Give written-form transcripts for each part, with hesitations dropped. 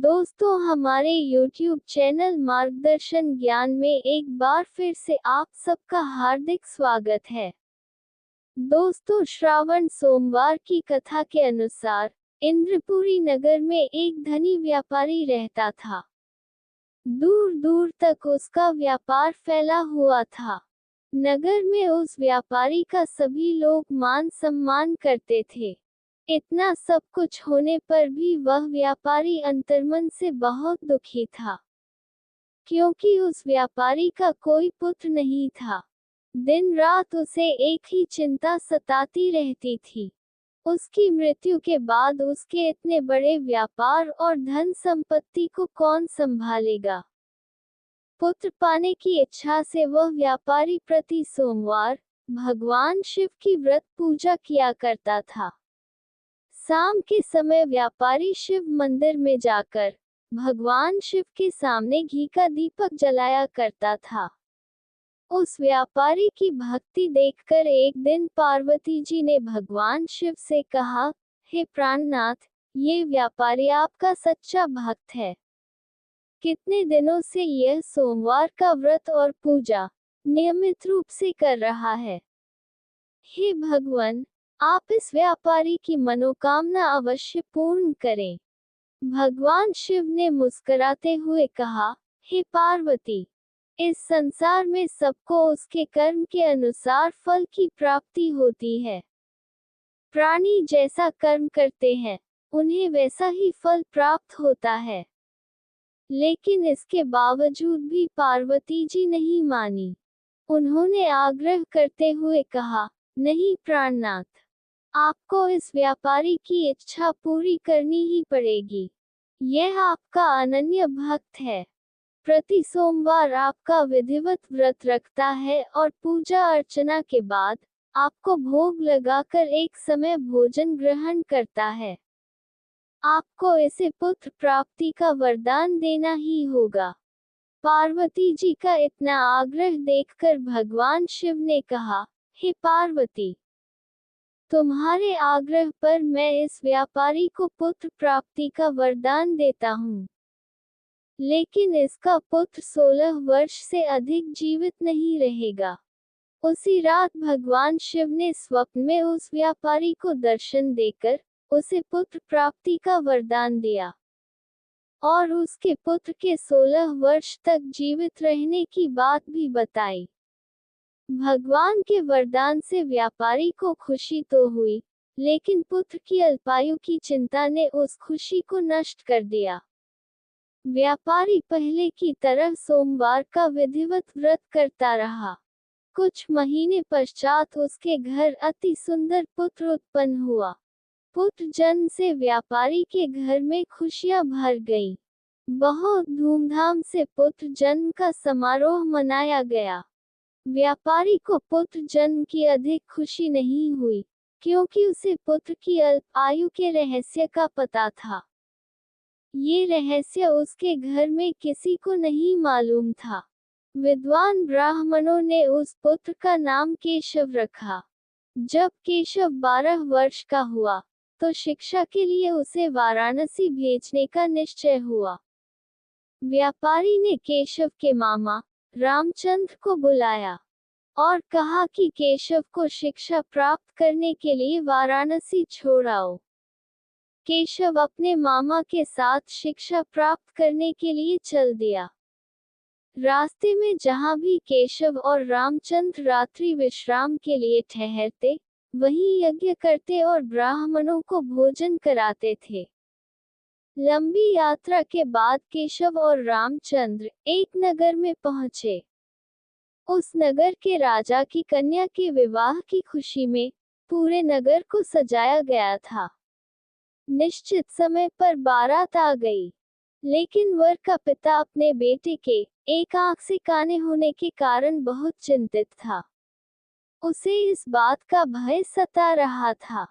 दोस्तों, हमारे YouTube channel मार्गदर्शन ज्ञान में एक बार फिर से आप सबका हार्दिक स्वागत है। दोस्तों, श्रावण सोमवार की कथा के अनुसार इंद्रपुरी नगर में एक धनी व्यापारी रहता था। दूर दूर तक उसका व्यापार फैला हुआ था। नगर में उस व्यापारी का सभी लोग मान सम्मान करते थे। इतना सब कुछ होने पर भी वह व्यापारी अंतर्मन से बहुत दुखी था, क्योंकि उस व्यापारी का कोई पुत्र नहीं था। दिन रात उसे एक ही चिंता सताती रहती थी। उसकी मृत्यु के बाद उसके इतने बड़े व्यापार और धन संपत्ति को कौन संभालेगा। पुत्र पाने की इच्छा से वह व्यापारी प्रति सोमवार भगवान शिव की व्रत पूजा किया करता था। शाम के समय व्यापारी शिव मंदिर में जाकर भगवान शिव के सामने घी का दीपक जलाया करता था। उस व्यापारी की भक्ति देखकर एक दिन पार्वती जी ने भगवान शिव से कहा, हे प्राणनाथ, ये व्यापारी आपका सच्चा भक्त है। कितने दिनों से यह सोमवार का व्रत और पूजा नियमित रूप से कर रहा है। हे भगवान, आप इस व्यापारी की मनोकामना अवश्य पूर्ण करें। भगवान शिव ने मुस्कुराते हुए कहा, हे पार्वती, इस संसार में सबको उसके कर्म के अनुसार फल की प्राप्ति होती है। प्राणी जैसा कर्म करते हैं, उन्हें वैसा ही फल प्राप्त होता है। लेकिन इसके बावजूद भी पार्वती जी नहीं मानी। उन्होंने आग्रह करते हुए कहा, नहीं प्राणनाथ, आपको इस व्यापारी की इच्छा पूरी करनी ही पड़ेगी। यह आपका अनन्य भक्त है। प्रति सोमवार आपका विधिवत व्रत रखता है और पूजा अर्चना के बाद आपको भोग लगाकर एक समय भोजन ग्रहण करता है। आपको इसे पुत्र प्राप्ति का वरदान देना ही होगा। पार्वती जी का इतना आग्रह देखकर भगवान शिव ने कहा, हे पार्वती, तुम्हारे आग्रह पर मैं इस व्यापारी को पुत्र प्राप्ति का वरदान देता हूँ। लेकिन इसका पुत्र 16 वर्ष से अधिक जीवित नहीं रहेगा। उसी रात भगवान शिव ने स्वप्न में उस व्यापारी को दर्शन देकर उसे पुत्र प्राप्ति का वरदान दिया और उसके पुत्र के 16 वर्ष तक जीवित रहने की बात भी बताई। भगवान के वरदान से व्यापारी को खुशी तो हुई, लेकिन पुत्र की अल्पायु की चिंता ने उस खुशी को नष्ट कर दिया। व्यापारी पहले की तरह सोमवार का विधिवत व्रत करता रहा। कुछ महीने पश्चात उसके घर अति सुंदर पुत्र उत्पन्न हुआ। पुत्र जन्म से व्यापारी के घर में खुशियां भर गईं। बहुत धूमधाम से पुत्र जन्म का समारोह मनाया गया। व्यापारी को पुत्र जन्म की अधिक खुशी नहीं हुई, क्योंकि उसे पुत्र की अल्प आयु के रहस्य का पता था। ये रहस्य उसके घर में किसी को नहीं मालूम था। विद्वान ब्राह्मणों ने उस पुत्र का नाम केशव रखा। जब केशव 12 वर्ष का हुआ, तो शिक्षा के लिए उसे वाराणसी भेजने का निश्चय हुआ। व्यापारी ने केशव के मामा रामचंद्र को बुलाया और कहा कि केशव को शिक्षा प्राप्त करने के लिए वाराणसी छोड़ आओ। केशव अपने मामा के साथ शिक्षा प्राप्त करने के लिए चल दिया। रास्ते में जहाँ भी केशव और रामचंद्र रात्रि विश्राम के लिए ठहरते, वहीं यज्ञ करते और ब्राह्मणों को भोजन कराते थे। लंबी यात्रा के बाद केशव और रामचंद्र एक नगर में पहुंचे। उस नगर के राजा की कन्या के विवाह की खुशी में पूरे नगर को सजाया गया था। निश्चित समय पर बारात आ गई, लेकिन वर का पिता अपने बेटे के एक आंख से काने होने के कारण बहुत चिंतित था। उसे इस बात का भय सता रहा था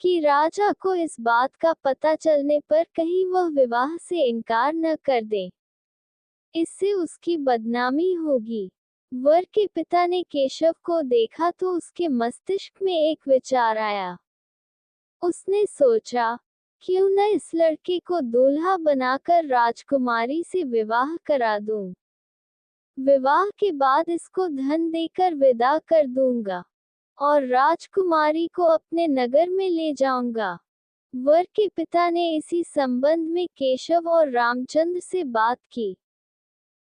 कि राजा को इस बात का पता चलने पर कहीं वह विवाह से इनकार न कर दे। इससे उसकी बदनामी होगी। वर के पिता ने केशव को देखा तो उसके मस्तिष्क में एक विचार आया। उसने सोचा क्यों न इस लड़के को दूल्हा बनाकर राजकुमारी से विवाह करा दूं। विवाह के बाद इसको धन देकर विदा कर दूंगा और राजकुमारी को अपने नगर में ले जाऊंगा। वर के पिता ने इसी संबंध में केशव और रामचंद्र से बात की।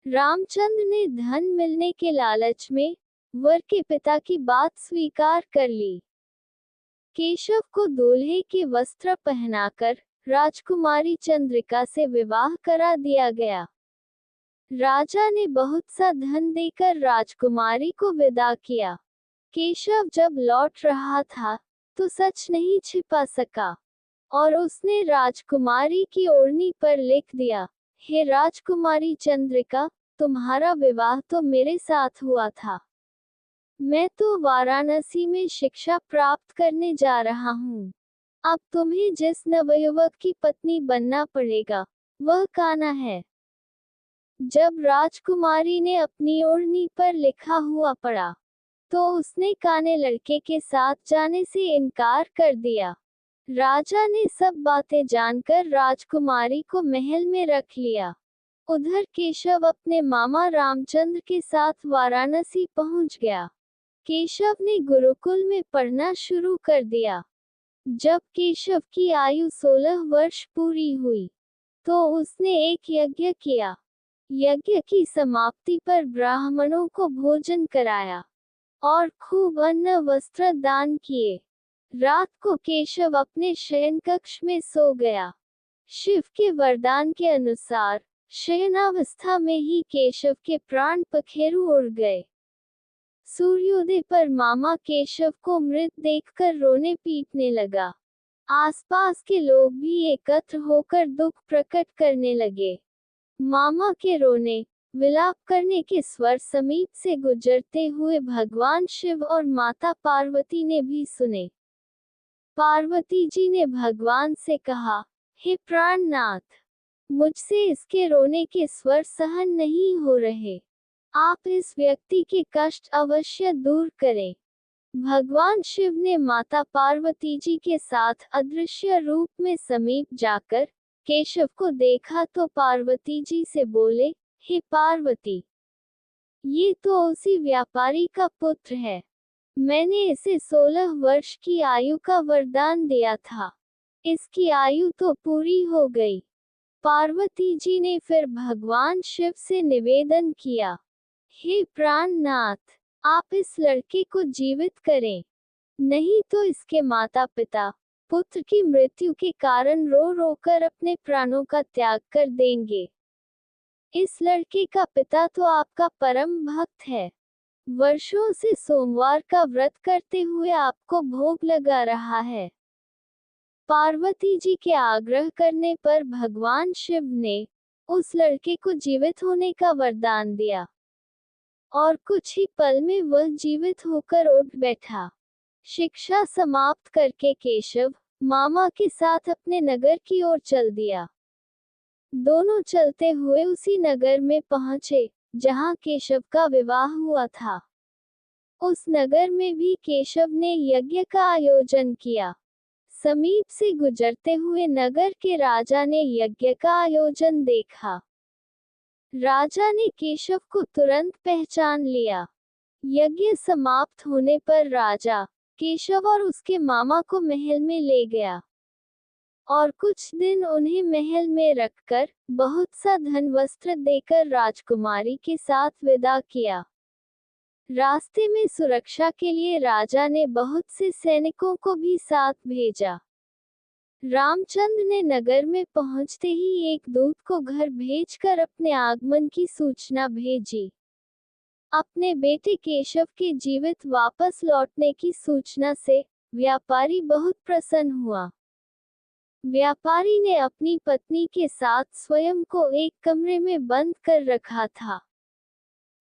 रामचंद्र ने धन मिलने के लालच में वर के पिता की बात स्वीकार कर ली। केशव को दूल्हे के वस्त्र पहनाकर राजकुमारी चंद्रिका से विवाह करा दिया गया। राजा ने बहुत सा धन देकर राजकुमारी को विदा किया। केशव जब लौट रहा था तो सच नहीं छिपा सका और उसने राजकुमारी की ओढ़नी पर लिख दिया, हे राजकुमारी चंद्रिका, तुम्हारा विवाह तो मेरे साथ हुआ था। मैं तो वाराणसी में शिक्षा प्राप्त करने जा रहा हूँ। अब तुम्हें जिस नवयुवक की पत्नी बनना पड़ेगा वह कान्हा है। जब राजकुमारी ने अपनी ओढ़नी पर लिखा हुआ पढ़ा तो उसने काने लड़के के साथ जाने से इनकार कर दिया। राजा ने सब बातें जानकर राजकुमारी को महल में रख लिया। उधर केशव अपने मामा रामचंद्र के साथ वाराणसी पहुंच गया। केशव ने गुरुकुल में पढ़ना शुरू कर दिया। जब केशव की आयु 16 वर्ष पूरी हुई तो उसने एक यज्ञ किया। यज्ञ की समाप्ति पर ब्राह्मणों को भोजन कराया और खूब अन्न वस्त्र दान किए। रात को केशव अपने शयन कक्ष में सो गया। शिव के वरदान के अनुसार शयनावस्था में ही केशव के प्राण पखेरु उड़ गए। सूर्योदय पर मामा केशव को मृत देखकर रोने पीटने लगा। आसपास के लोग भी एकत्र होकर दुख प्रकट करने लगे। मामा के रोने विलाप करने के स्वर समीप से गुजरते हुए भगवान शिव और माता पार्वती ने भी सुने। पार्वती जी ने भगवान से कहा, हे प्राणनाथ, मुझसे इसके रोने के स्वर सहन नहीं हो रहे। आप इस व्यक्ति के कष्ट अवश्य दूर करें। भगवान शिव ने माता पार्वती जी के साथ अदृश्य रूप में समीप जाकर केशव को देखा तो पार्वती जी से बोले, हे पार्वती, ये तो उसी व्यापारी का पुत्र है। मैंने इसे 16 वर्ष की आयु का वरदान दिया था। इसकी आयु तो पूरी हो गई। पार्वती जी ने फिर भगवान शिव से निवेदन किया, हे प्राणनाथ, आप इस लड़के को जीवित करें, नहीं तो इसके माता पिता पुत्र की मृत्यु के कारण रो रो कर अपने प्राणों का त्याग कर देंगे। इस लड़के का पिता तो आपका परम भक्त है। वर्षों से सोमवार का व्रत करते हुए आपको भोग लगा रहा है। पार्वती जी के आग्रह करने पर भगवान शिव ने उस लड़के को जीवित होने का वरदान दिया और कुछ ही पल में वह जीवित होकर उठ बैठा। शिक्षा समाप्त करके केशव मामा के साथ अपने नगर की ओर चल दिया। दोनों चलते हुए उसी नगर में पहुंचे जहां केशव का विवाह हुआ था। उस नगर में भी केशव ने यज्ञ का आयोजन किया। समीप से गुजरते हुए नगर के राजा ने यज्ञ का आयोजन देखा। राजा ने केशव को तुरंत पहचान लिया। यज्ञ समाप्त होने पर राजा केशव और उसके मामा को महल में ले गया और कुछ दिन उन्हें महल में रखकर बहुत सा धन वस्त्र देकर राजकुमारी के साथ विदा किया। रास्ते में सुरक्षा के लिए राजा ने बहुत से सैनिकों को भी साथ भेजा। रामचंद्र ने नगर में पहुंचते ही एक दूत को घर भेजकर अपने आगमन की सूचना भेजी। अपने बेटे केशव के जीवित वापस लौटने की सूचना से व्यापारी बहुत प्रसन्न हुआ। व्यापारी ने अपनी पत्नी के साथ स्वयं को एक कमरे में बंद कर रखा था।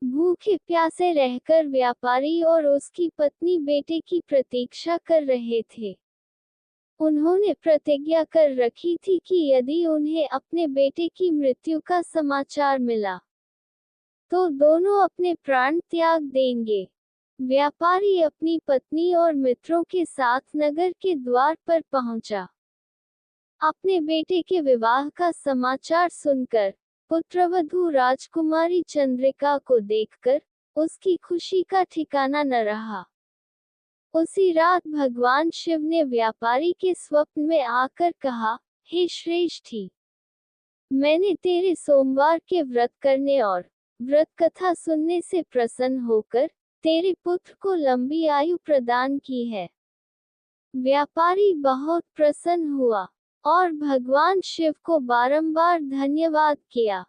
भूखे प्यासे रहकर व्यापारी और उसकी पत्नी बेटे की प्रतीक्षा कर रहे थे। उन्होंने प्रतिज्ञा कर रखी थी कि यदि उन्हें अपने बेटे की मृत्यु का समाचार मिला तो दोनों अपने प्राण त्याग देंगे। व्यापारी अपनी पत्नी और मित्रों के साथ नगर के द्वार पर पहुंचा। अपने बेटे के विवाह का समाचार सुनकर पुत्रवधू राजकुमारी चंद्रिका को देखकर उसकी खुशी का ठिकाना न रहा। उसी रात भगवान शिव ने व्यापारी के स्वप्न में आकर कहा, हे श्रेष्ठी, मैंने तेरे सोमवार के व्रत करने और व्रत कथा सुनने से प्रसन्न होकर तेरे पुत्र को लंबी आयु प्रदान की है। व्यापारी बहुत प्रसन्न हुआ और भगवान शिव को बारंबार धन्यवाद किया।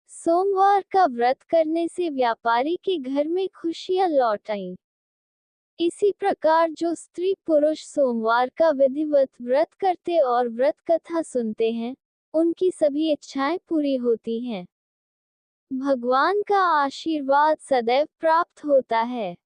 सोमवार का व्रत करने से व्यापारी के घर में खुशियां लौट आईं। इसी प्रकार जो स्त्री पुरुष सोमवार का विधिवत व्रत करते और व्रत कथा सुनते हैं, उनकी सभी इच्छाएं पूरी होती हैं। भगवान का आशीर्वाद सदैव प्राप्त होता है।